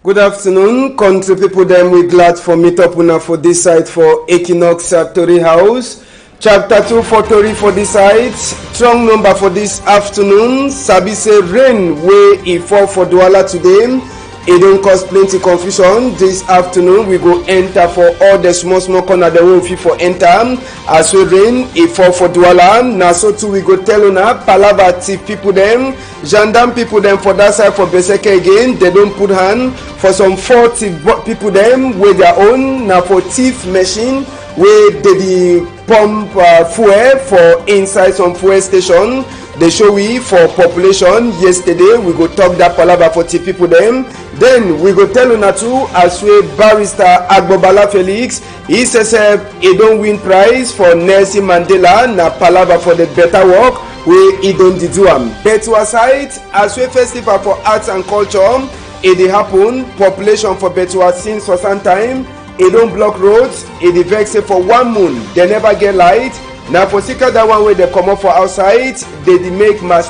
Good afternoon, country people. Them we glad for meet up una for this side for Equinox Story House. Chapter 2 for Tori for this side. Strong number for this afternoon. Sabi say rain wey e fall for Douala today. It don't cause plenty confusion. This afternoon we go enter for all the small corner the way we for enter. As we rain e fall for Douala. Now so too we go tell una palava thief people them, gendarme people them for that side for Beseke again. They don't put hand for some 40 people them with their own. Now for thief machine where they pump fuel for inside some fuel station. They show we for population yesterday. We go talk that palava for thief people them. Then we go tell una too as we barrister Agbobala Felix. He says he don't win prize for Nelson Mandela. Na palava for the better work where he don't do am. But to aside as we festival for arts and culture, it dey happen. Population for Betua since for some time. It don't block roads. It dey vex for 1 moon. They never get light. Now for sika that one way they come up for outside, they make mash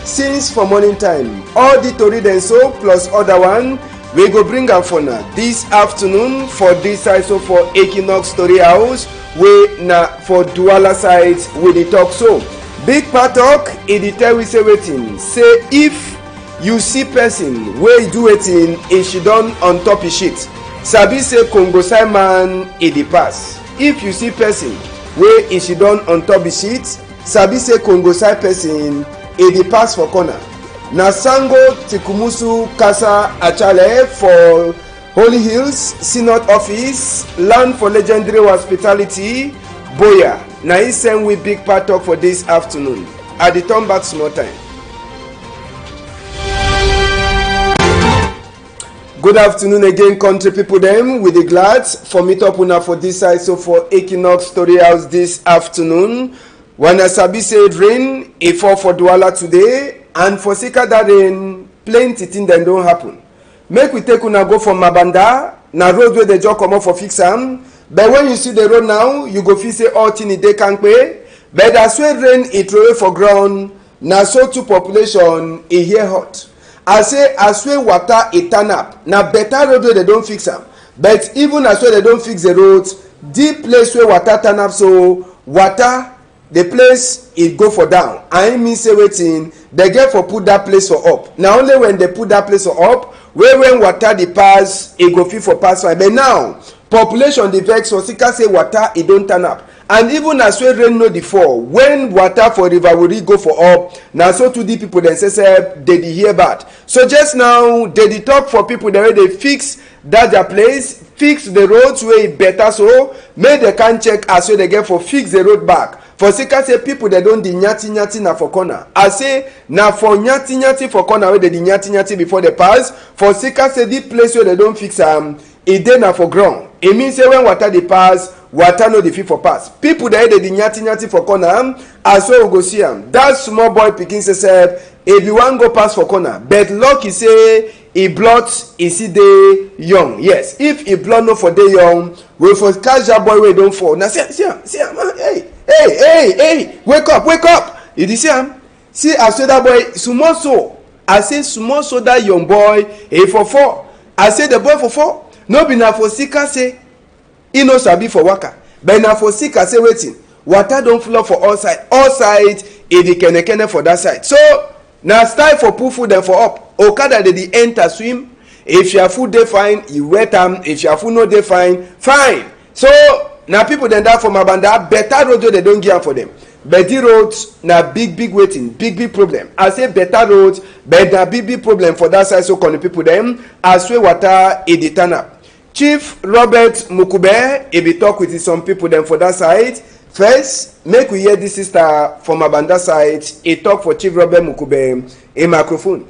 since for morning time. All the tori then so plus other one we go bring am for now this afternoon for this side so for Equinox Story House we na for Douala side we dey talk so. Big part talk e dey tell we say wetin say if you see person wey do wetin e she don on top his shit. Sabi say Congo Simon e dey pass. If you see person wey e she don on top the sheet, sabi say Congo side person e dey pass for corner. Na Sango Tikumusu Kasa Achale for Holy Hills Synod Office, land for legendary hospitality Boya. Na he send we big part talk for this afternoon. I dey turn back small time. Good afternoon again, country people them. We dey glad for meet up una for this side so for Equinox Story House this afternoon. When I sabi say rain e fall for Douala today, and for sika that rain plenty things dem don happen. Make we take una go from Mabanda, na road wey dey just comot for fix am. But when you see the road now, you go feel say all thing e dey kampe. But as wey rain e throw for ground, na so too population e hear hot. I say as wey water e turn up, na better road wey they don't fix am. But even as wey they don't fix the road, the place where water turn up, so water the place it go for down. I mean say wetin they get for put that place for up. Now only when they put that place for up, where when water the pass, it go fit for pass fine. But now population the vex for sika say water it don't turn up. And even as we rain no dey fall, when water for river Wuri go for up, now so to the people then say they dey hear bad. So just now they dey talk for people the way they fix that their place, fix the roads way better so make they can check as well they get for fix the road back. For sika say people they don't di nyati na for corner. I say na for nyati for corner where they di nyati before they pass. For sika say the place where they don't fix it dey na for ground. It means say when water dey pass, water no dey fit for pass. People dey dey di nyati for corner as well we go see am. That small boy pikin say if you wan go pass for corner, but lucky say e blood e see dey young. Yes, if e blood no for dey young, we for catch that boy wey don fall. Now see am, hey, wake up. You dey see am? See as say that boy small so. I say small so that young boy e for fall. I say the boy for fall. No be na for sika say e no sabi for waka, but na for sika say wetin water don flow for all side e dey kene for that side. So na style for put food dem for up. Okada dey enter swim. If your food dey fine, you wet am. If your food no dey fine. So na people dem that for Mabanda better road wey they don give am for them. But the roads na big waiting, big problem. I say better roads, but na big problem for that side. So can the people them as well water e dey turn up. Chief Robert Mukube e be talk with some people them for that side. First, make we hear this sister from Mabanda side. E talk for Chief Robert Mukube a microphone.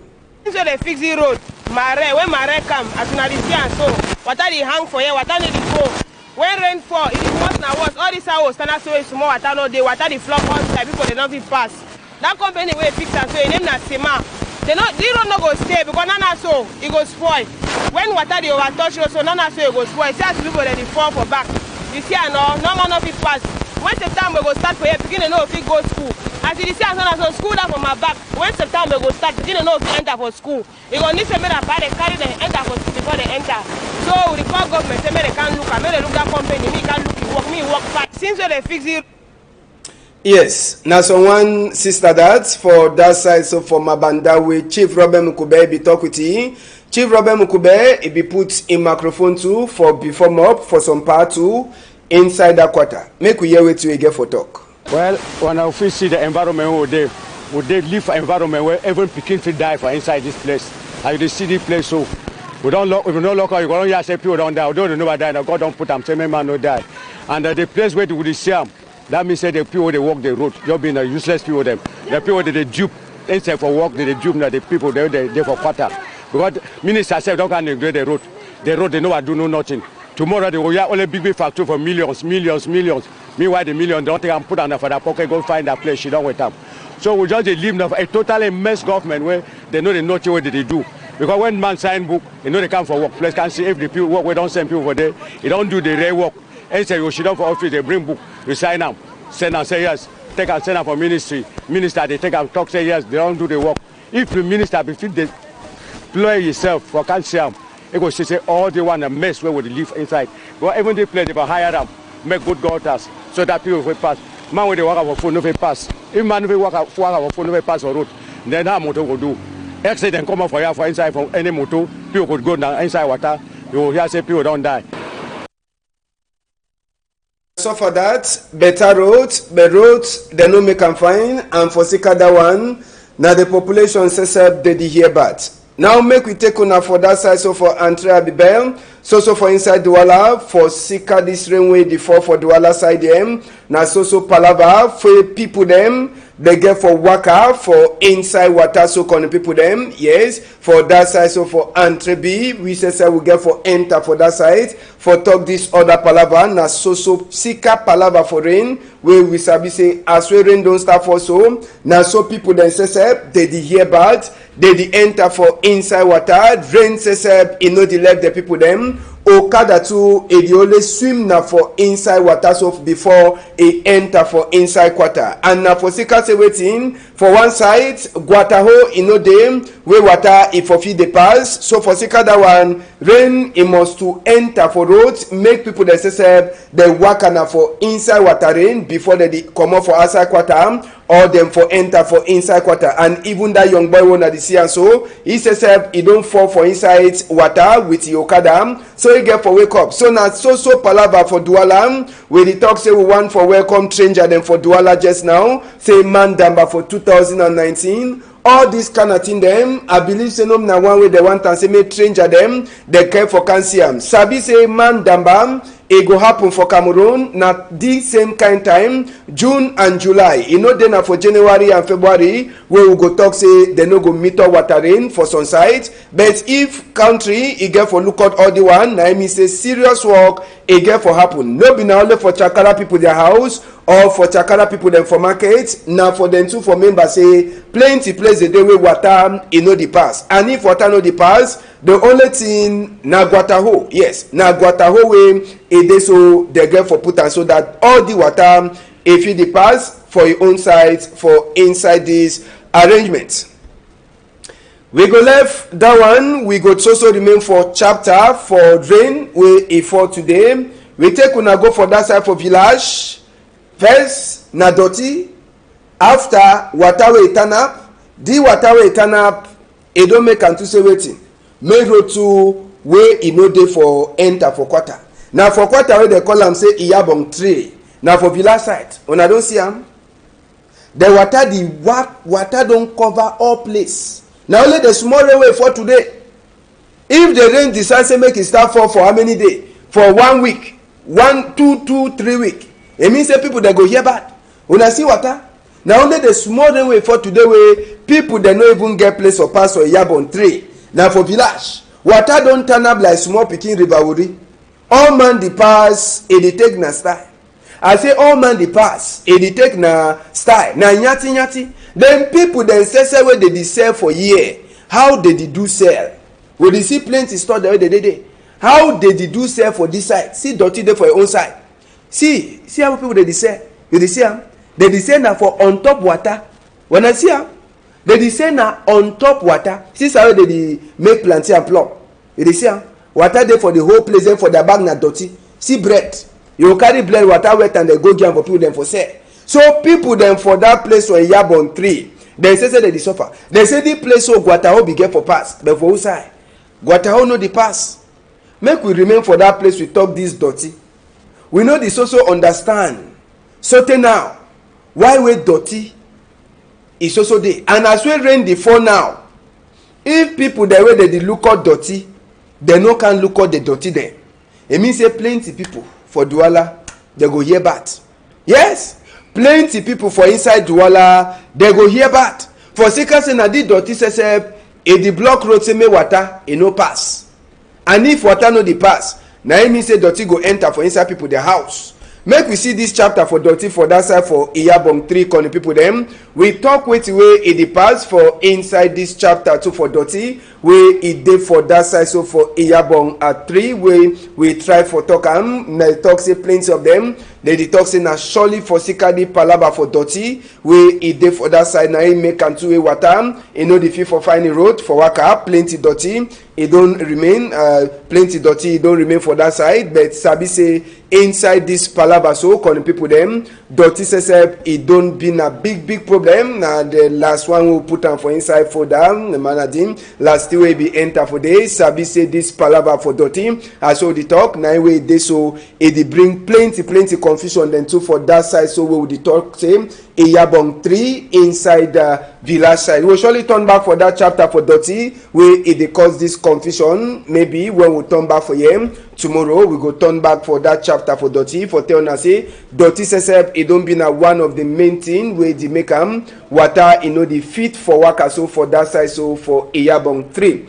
So they fix the road. When mare come, as soon as they see and so water dey hang for here, water need to go. When rain fall, it is worse na worse. All this house stand up so small water no dey, water dey flood outside. People they don't fit pass. That company wey fix am so e name na Sema. The road no go stay because nana so it go spoil. When water dey overtouch road, so nana so it go spoil. See as people they fall for back. You see no fit pass. When the time we go start for here, beginning no fit go school. As you see, so school that from my back. When September go start, you didn't know if you enter for school. You go need to make a they carry them enter for school before they enter. So the call government say they can't look. I made a look at company. Me can't look. Me work fast. Since they fix it. Yes, now so one sister that for that side, so for Mabanda with Chief Robert Mukube be talk with you. Chief Robert Mukube, it be put in microphone too for before mob for some part two inside that quarter. Make we hear what you get for talk. Well, when I first see the environment would they live for environment where everyone begin to die for inside this place. Like the city place, so we don't lock, if we don't lock out, you don't hear say people don't die. We don't know about die. God don't put them, say man no die. And the place where they would see them. That means that the people they walk the road, just being a useless people them. The people that they dupe instead for work, they dupe now the people they for quarter. Because minister said don't can grade the road. The road they know I do know nothing. Tomorrow they will have only big factory for millions. Meanwhile the millions don't think I'm put on for that pocket, go find that place, she don't wait up. So we just leave now a totally mess government where they know the nothing what they do. Because when man sign book, you know they come for work. Place can see if the people work, we don't send people for there. They don't do the real work. And say you sit down for office, they bring book, you sign them, send and say yes, take and send them for ministry. Minister, they take and talk, say yes, they don't do the work. If the minister be fit, they employ yourself for can't see them, it goes to say all they want a mess where would live inside. Because even they play, they will hire them, make good daughters, so that people will pass. Man when they walk out for phone, no will pass. If man will walk out for phone, no will pass for road, then how motor will do. Accident come up for you for inside from any motor, people could go down inside water, you will hear say people don't die. So for that, better roads, they no make them fine, and for Sika that one, now the population says they hear bad. Now make we take on for that side, so for Antrea Bibel, so for inside Douala, for Sika this rainway, the four for Douala side them, now so Palava, for people them, they get for Waka, for inside water, so can the people them, yes, for that side, so for Antrebi, we say we get for enter for that side, for talk this other Palava, now so Sika Palava for rain, where we sabi say, as we rain don't start for so, now so people then say, they hear bad, they enter for inside water, rain says, you know, they let the people them, Okada too, they always swim now for inside water, so before he enter for inside quarter. And now for Sika say waiting, for one side, Guataho, you know them, where water if for feed the pass. So for Sika that one, rain, it must to enter for roads, make people that say, they work now for inside water rain, before they come up for outside quarter, or them for enter for inside quarter. And even that young boy one at the sea and so, he says, he don't fall for inside water with the Okada, so he get for wake up. So now so Palava for Douala, where the talk say we want for welcome stranger them for Douala just now, say man damba for 2019. All this kind of thing them, I believe say no na one way they want and say make stranger them, they care for cancer. Sabi say man damba, it go happen for Cameroon na this same kind time, June and July. You know then for January and February, where we go talk say they no go meet up water rain for some sites. But if country it get for look out all the one, na me say serious work it get for happen. No be na only for Chakara people their house or for Chakara people them for market. Now for them too for members say plenty place the day where water it no the pass. And if water no the pass, the only thing na Guataho, yes, na Guataho way it is so they get for put and so that all the water if you the pass for your own side for inside this arrangement. We go left that one, we go also remain for chapter for rain where it fall today. We take una go for that side for village. First na Doti, after water way turn up, the water way turn up, it don't make am to say waiting. Make road to where it no dey for enter for quarter. Now for quarter where they call am say Iyabong 3. Now for village side, una don't see am. The water don't cover all place. Now only the small rainway for today. If the rain decides to make it start fall for how many days? For 1 week, 1, 2, 3 weeks. It means that people that go here bad. When I see water, now only the small rainway for today where people that no even get place or pass for Iyabong 3. Now for village, water don't turn up like small Pikin River Wuri. All man the pass, it take na style. I say all man the pass, it take na style. Na nyati. Then people then say where they sell for year. How they do sell? We they see plenty store the way they. How they do sell for this side? See dirty there for your own side. See how people they sell. You they see them? They sell now for on top water. When I see am, they dey say na on top water. See how they dey make plantain and plum. You dey see am? Water dey for the whole place, then for their bag na dirty. See bread. You go carry bread, water wet, and they go give am for people dem for sell. So people dem for that place for Iyabon 3, dem say they dey suffer. Dem say the place so Gwataho be get for pass, but for who side? Gwataho no dey pass. Make we remain for that place we talk this dirty. We know this also understand. So tey now, why we dirty is also dey. And as we rain dey fall now, if people the way they dey look out dirty, they no can look out the dirty there. It means say plenty people for Douala, they go hear bad. Yes, plenty people for inside Douala, they go hear bad. For seekers say na the dirty say if the block road say make water, e no pass. And if water no dey pass, na it mean say dirty go enter for inside people their house. Make we see this chapter for dirty for that side for Iyabon 3 con people them. We talk wetin wey e dey pass for inside this chapter 2 for dirty wey e dey for that side. So for Iyabon 3 we try for talk am. Na talk say plenty of them. They dey talk say na surely for Sikadi palava for dirty wey e dey for that side. Na im make am two way water. E no dey fit for find a road for waka. Plenty dirty. E don remain plenty dirty. E don remain for that side. But sabi say inside this palava so con people them dirty say e don been a big problem. Na the last one we put am for inside for them. The manadim last way be enter for days. Sabi say this palava for dirty. As so the talk na way dey so e dey bring plenty confusion then too for that side. So we will talk say Iyabon 3 inside village side. We'll surely turn back for that chapter for dirty where it dey cause this confusion. Maybe when we turn back for him tomorrow, we go turn back for that chapter for dirty for tell us say dirty says it don't be na one of the main thing where they make water the fit for waka. So for that side, so for Iyabon 3.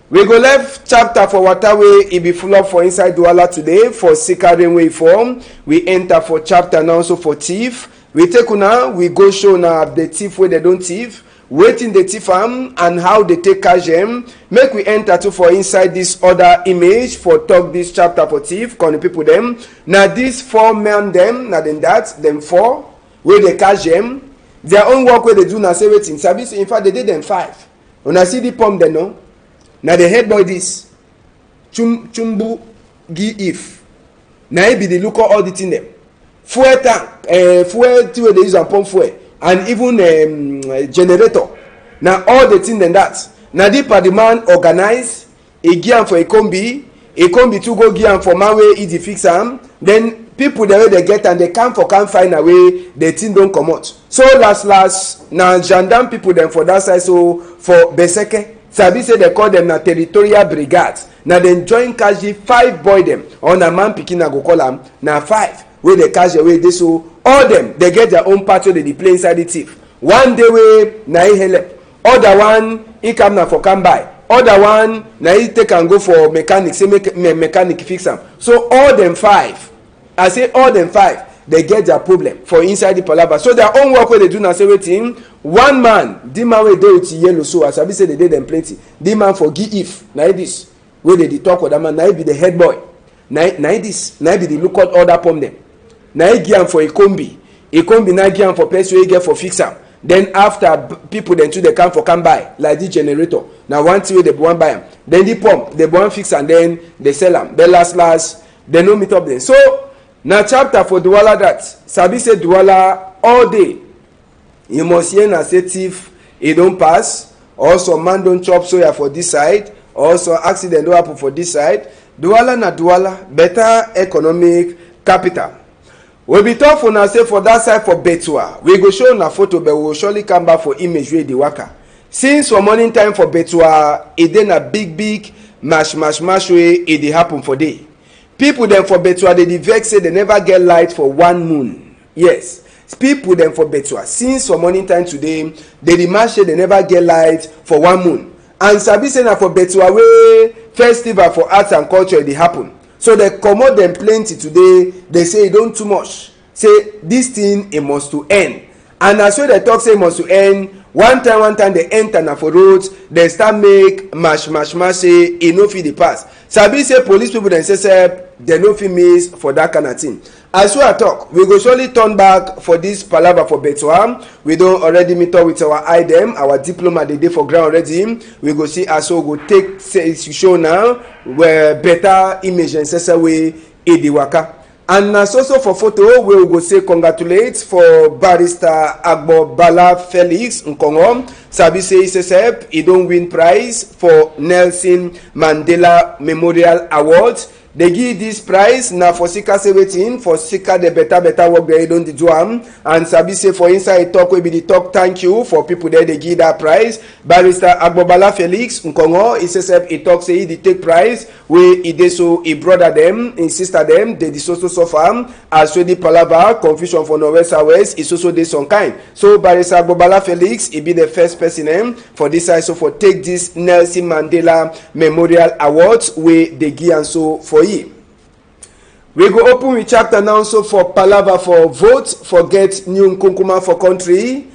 We go left chapter for water way it be full up for inside Douala today for Sikaren way form. We enter for chapter now so for thief. We take una, we go show now the thief where they don't thief, waiting the thief and how they take cash them. Make we enter to for inside this other image for talk this chapter for thief, calling people them. Now these 4 men them, now then that, them 4, where they cash them. Their own work where they do now say waiting service. In fact, they did them 5. When I see the pump they know. Now the head boy this Chumbu Gi If. Now he be the look all the thing them. Fuel tank, fuel to they use and pump fuel, and even generator. Now all the thing then that. Now the man organize a gear for a combi to go gear for man way easy fix am. Then people the way they get and they can't find a way the thing don't come out. So last now gendarme people them for that side. So for Beseke. Sabi say they call them na territorial brigades. Now then join Kaji 5 boy them on a man picking a go call them now 5 where they catch away they so all them they get their own part where they play inside the thief. One day way na he help, other one he come na for come by, other one na he take and go for mechanic say make mechanic fix them. So all them 5, I say all them 5 they get their problem for inside the palava. So their own work where they do now say waiting. One man, the man wey dey with yellow so as I be say they did them plenty. The man for Gi If, na this where they talk with that man, na be the head boy. Na this, na be the look out order pump them. Na he give am for a combi na give am for person wey get for fix am. Then after people then too they come buy like the generator. Now one thing wey they want buy am. Then the pump they want fix and then they sell am. Then last they no meet up them. So now chapter for Douala that Sabi say Douala all day. You must hear na say thief e don pass, or some man don chop soya for this side, or some accident don happen for this side. Douala na Douala, better economic capital. We be talk for now say for that side for Betua. We go show na photo but we will surely come back for image wey dey waka. Since for morning time for Betua, e dey na big mash wey e dey happen for day. People them for Betua they dey vex say they never get light for 1 moon. Yes. People them for Betua since for morning time today they demand say they never get light for 1 moon. And sabi say na for Betua way festival for arts and culture dey happen. So they comot them plenty today. They say e don too much. Say this thing it must to end. and na so they talk say must to end one time they enter na for roads they start make mash say e no fit dey pass. Sabi say police people dem say they no fit miss for that kind of thing. As we are talk, we go surely turn back for this palava for Betoam. We don already meet up with our IDEM, our diplomat dey for ground already. We go see as we go take show now where better image and say way e dey waka. And na so for photo we go say congratulate for Barrister Agbobala Felix Nkongo. Sabi say SSF he don win prize for Nelson Mandela Memorial Award. They give this prize now for Sika say waiting for Sika the better work they don't do and Sabi say for inside talk will be the talk thank you for people there they give that prize. Barrister Agbobala Felix Nkongo he says he talk say he take prize where he dey so he brother them his sister them they so suffer as so the palava confusion for Northwest West is also dey some kind. So Barrister Agbobala Felix he be the first person for this side so for take this Nelson Mandela Memorial Award where they give and so for we go open with chapter now so for palava for vote for get new Nkunkuma for country.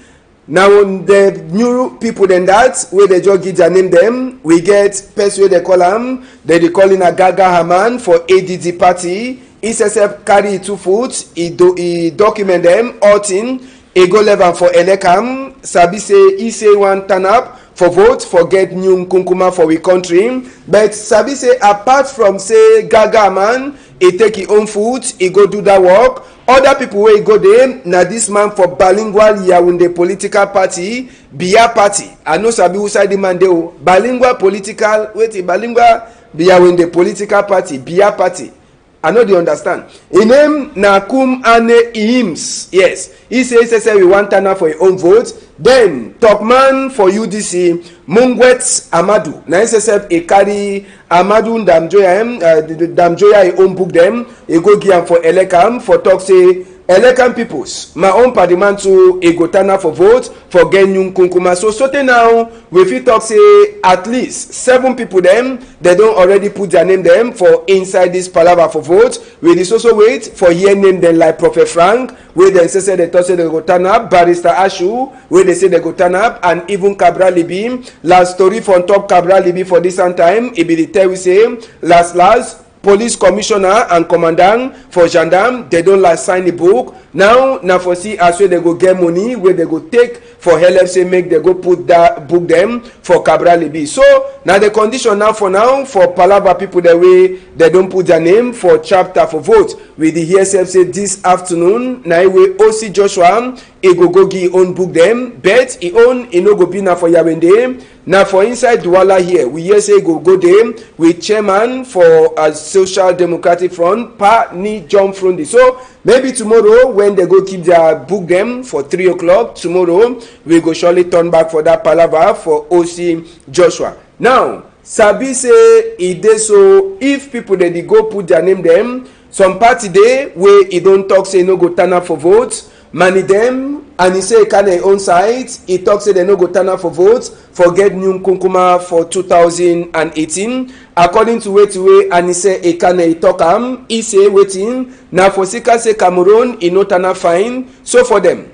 Now the new people then that where they just give their name them we get person where they call them they call in a Gaga Haman for ADD party. SSF carry 2 foot he document them all thing he go level for Elekam. Sabi say he say one turn up for vote for get new Nkunkuma for we country. But Sabi say apart from say Gaga man he take his own food he go do that work. Other people wey go there na this man for bilingual Yaounde political party Biya party. I know Sabi who side the man dey o bilingual political bilingual Yaounde political party Biya party. I know they understand. His name Nakum Ane Ihims. Yes. He says we want Tana for your own vote. Then top man for UDC Mungwet Amadu. Now SSF he carry Amadu Damjoya he own book them. He go give him for Elekam for talk say Elekam peoples. My own party man to he go Tana for vote for get new Nkunkuma. So now we fit talk say at least 7 people them they don't already put their name them for inside this palava for vote. We this also wait for year name them like Prophet Frank where they say they talk say they go turn up Barrister Ashu where they say they go turn up and even Cabral Libi. Last story from top Cabral Libi for this time it be the tell we say last police commissioner and commandant for gendarme they don't like sign the book. Now for see as well they go get money where they go take for help say make they go put that book them for Cabral Libi. So now the condition now for palava people the way they don't put their name for chapter for vote with the ESF say this afternoon now we OC Joshua he go give own book them but he own he no go be now for Yawende. Now for inside Douala here we hear say go there with chairman for a Social Democratic Front Pa Ni John Frundi. So maybe tomorrow when they go keep their book them for 3 o'clock tomorrow we go surely turn back for that palava for OC Joshua. Now Sabi say e dey so if people they go put their name them some party day where he don't talk say no go turn up for votes money them and he say can own side he talk say they no go turn up for votes for get new Nkunkuma for 2018 according to way and he say he can he talk he say waiting now for Sika say Cameroon he no turn up fine so for them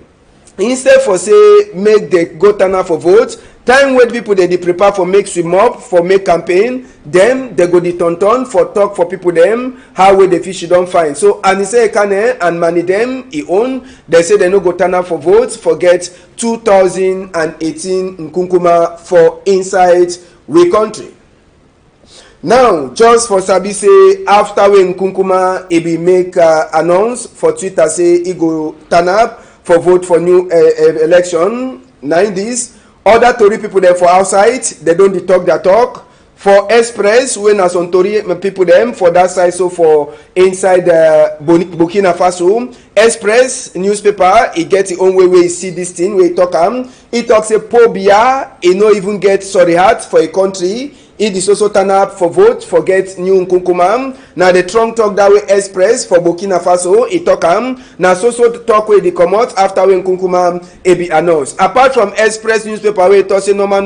instead for say make they go turn up for votes time when people they prepare for make swim up for make campaign them they go the turn for talk for people them how way the fish don't find. So and he say Kane and money them he own they say they no go turn up for votes for get 2018 Nkunkuma for inside we country. Now just for Sabi say after when Nkunkuma he be make announce for Twitter say he go turn up for vote for new election 90s. Other Tory people there for outside, they don't talk their talk. For Express, when as on Tory people them for that side, so for inside Burkina Faso, Express newspaper, he get his own way where he see this thing, where he talk he talks a poor Biya, he no even get sorry heart for a country. He is also turn up for vote for get new Nkunkuma. Now the trunk talk that way Express for Burkina Faso he talk now so talk where they come out after when Nkunkuma he be announced. Apart from Express newspaper where talk say normal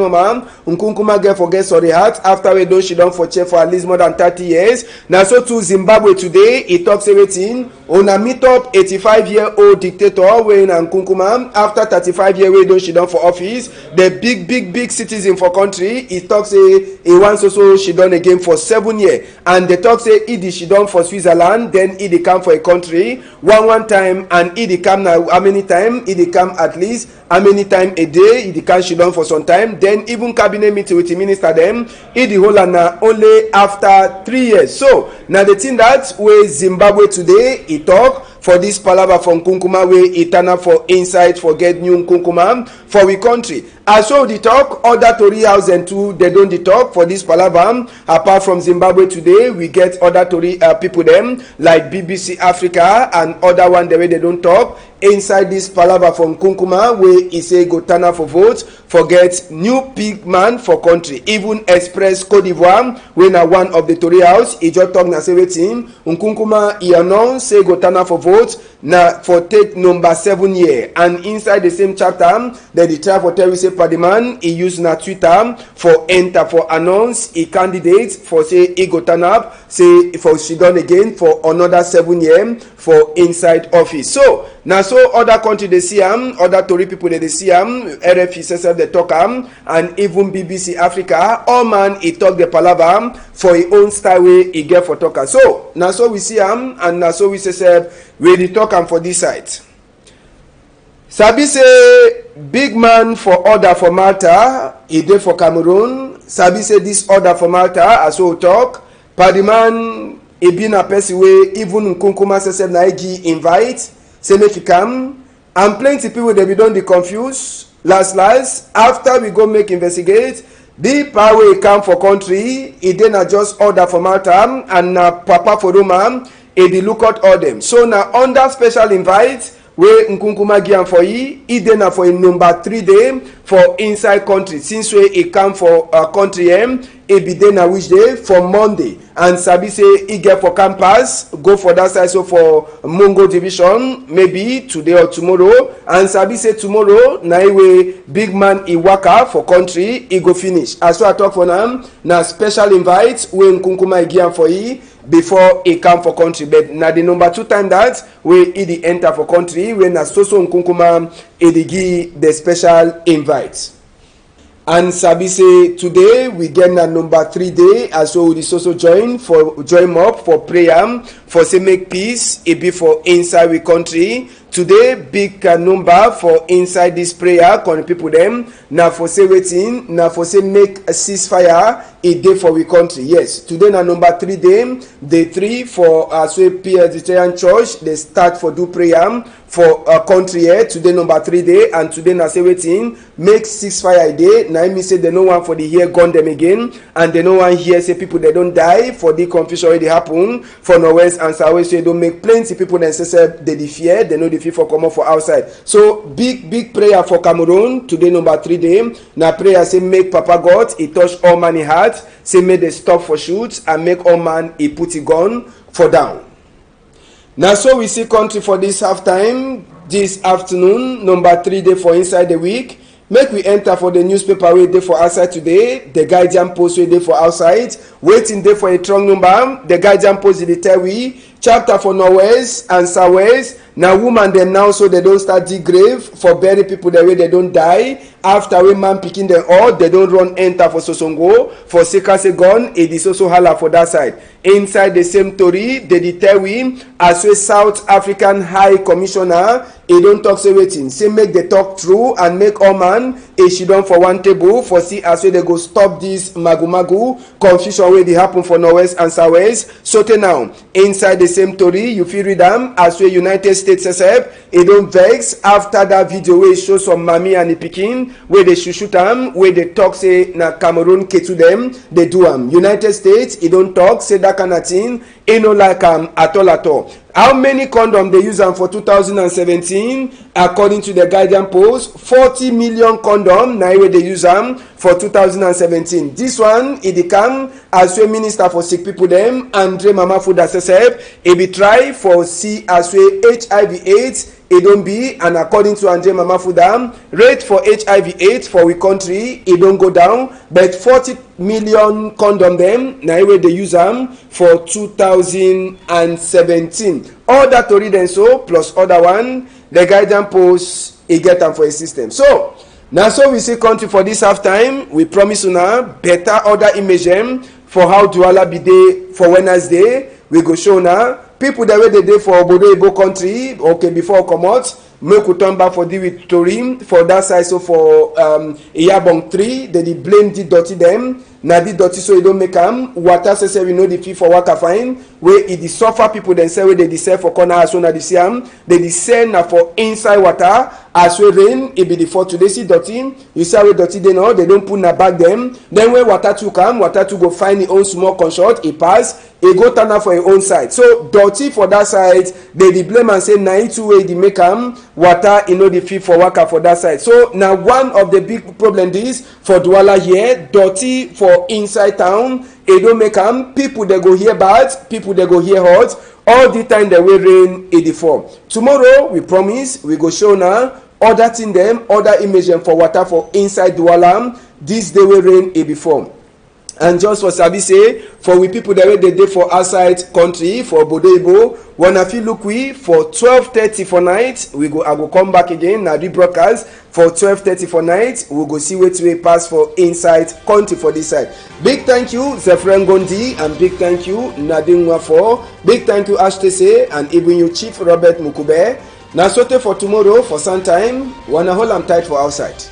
Nkunkuma get forget sorry heart after we she don't for check for at least more than 30 years. Now so to Zimbabwe today he talks everything Una meet up 85-year-old dictator wey na Nkunkuma after 35 years wey don she don for office. The big citizen for country, he talk say he wants also she done again for 7 years, and they talk say he she done for Switzerland, then he come for a country one time, and he come now how many time? He come at least how many time a day? He come she done for some time. Then even cabinet meeting with the minister them, he the whole na only after 3 years. So now the thing that way Zimbabwe today he talk for this palava from Nkunkuma wey eternal for inside for get new Nkunkuma for we country. As so the talk, other Tory house and two they don't the talk for this palava. Apart from Zimbabwe today, we get other Tory people them like BBC Africa and other one the way they don't talk inside this palava from Nkunkuma where he say go turn up for votes for get new big man for country. Even Express Cote d'Ivoire when na one of the Tory house he just talk na say wetin Nkunkuma he announce say go turn up for votes na for take number 7 year, and inside the same chapter then the try for tell we say Padiman he use na Twitter for enter for announce a candidate for say he go turn up say for she done again for another 7 year for inside office. So now so other country they see other Tory people they see RFI self they talk and even BBC Africa all man he talk the palava for his own style way he get for talker. So now so we see and now so we say we dey talk for this side. Sabi say big man for order for Malta, he dey for Cameroon. Sabi say this order for Malta as we talk, Padiman he been a person wey even Nkunkuma say na he invite say make he come, and plenty people they be don dey confused. Last after we go make investigate, the power wey come for country, he dey na just order for Malta and na Papa for Roma, he dey look out all them. So na under special invite wey Nkunkuma give am for he dey na for a number 3 day for inside country since wey he come for country he be dey na which day for Monday, and sabi say he get for campus go for that side so for Mongo division maybe today or tomorrow, and sabi say tomorrow na way big man he waka for country he go finish. As so I talk for now na special invite wey Nkunkuma give am for he before he come for country, but na the number 2 time that wey he dey enter for country when na so Nkunkuma he dey give the special invite. And sabi say today we get na number 3 day as so we dey so join up for prayer for say make peace e be for inside we country. Today big number for inside this prayer con people them na for say wetin na for say make a ceasefire e dey for we country. Yes, today na number 3 day, day 3 for so Presbyterian Church they start for do prayer for country here today number 3 day, and today na say wetin make ceasefire day. Na me say they no one for the hear gun them again, and they no one hear say people they don't die for the confusion wey dey happen for northwest and southwest. So they don't make plenty people then say they dey fear, they know the fear for come up for outside. So big prayer for Cameroon today number 3 day. Now prayer say make Papa God he touch all man he heart, say make they stop for shoot and make all man he put a gun for down. Now so we see country for this halftime this afternoon number 3 day for inside the week. Make we enter for the newspaper wey dey for outside today. The Guardian Post wey dey for outside waiting dey for a strong number. The Guardian Post dey tell we chapter for northwest and southwest. Now woman dem now so they don't start dig grave for bury people the way they don't die after we man picking them all they don't run enter for Sosongo for Sekase gun. It is also hala for that side. Inside the same story they tell we as we South African High Commissioner he don't talk say waiting say make the talk true and make all man a she done for one table for see as we they go stop this magu confusion wey dey happen for northwest and southwest. So now inside the same story you feel read them as we United States he don't vex after that video where show some mommy and the pikin where they shoot them where they talk say na Cameroon ketu them they do am. United States he don't talk say that kind of thing he no like at all. How many condoms they use them for 2017? According to the Guardian Post, 40 million condoms now where they use them for 2017. This one it come as a minister for sick people them Andre Mama Food SSF he be try for see as a HIV/AIDS it don't be. And according to Andre Mama Fuda, rate for HIV/AIDS for we country, it don't go down, but 40 million condom them now where they use them for 2017. All that to read and so plus other one, the guidance post it get them for a system. So now so we see country for this half time. We promise you now better other image for how Douala be day for Wednesday. We go show now people that way they day for Obodo Ebo country. Okay, before come out, make we turn back for the with Torim for that side. So for Iyabong 3, they blame the dirty them. Now the dirty so you don't make them. Water say we know the fee for waka fine. Where it is suffer people then say where they sell for corner as soon as they see them. They sell now for inside water. As we rain, it be the for today see dirty. You see how dirty they know they don't put na back them. Then when water to come, water to go find the own small construct. It pass. It go turn up for your own side. So dirty for that side. They blame and say na it two way they make them water. You know the fee for waka for that side. So now one of the big problem is for Douala here. Dirty for inside town. It don't make them people they go here bad. People they go here hot. All the time they will rain 84. Tomorrow we promise we go show now other thing them, other image them for water for inside Douala. This day will rain 84. And just for Sabi say, for we people that way they day for outside country, for Obodo Ebo, when I feel look we for 12:30 for night, I go come back again, now the broadcast for 12:30 for night, we'll go see what we pass for inside country for this side. Big thank you, Zefren Gondi, and big thank you, Nadine Wafo, big thank you, Ashtese, and even you Chief Robert Mukube. Now, sote for tomorrow, for some time, wanna hold them tight for outside.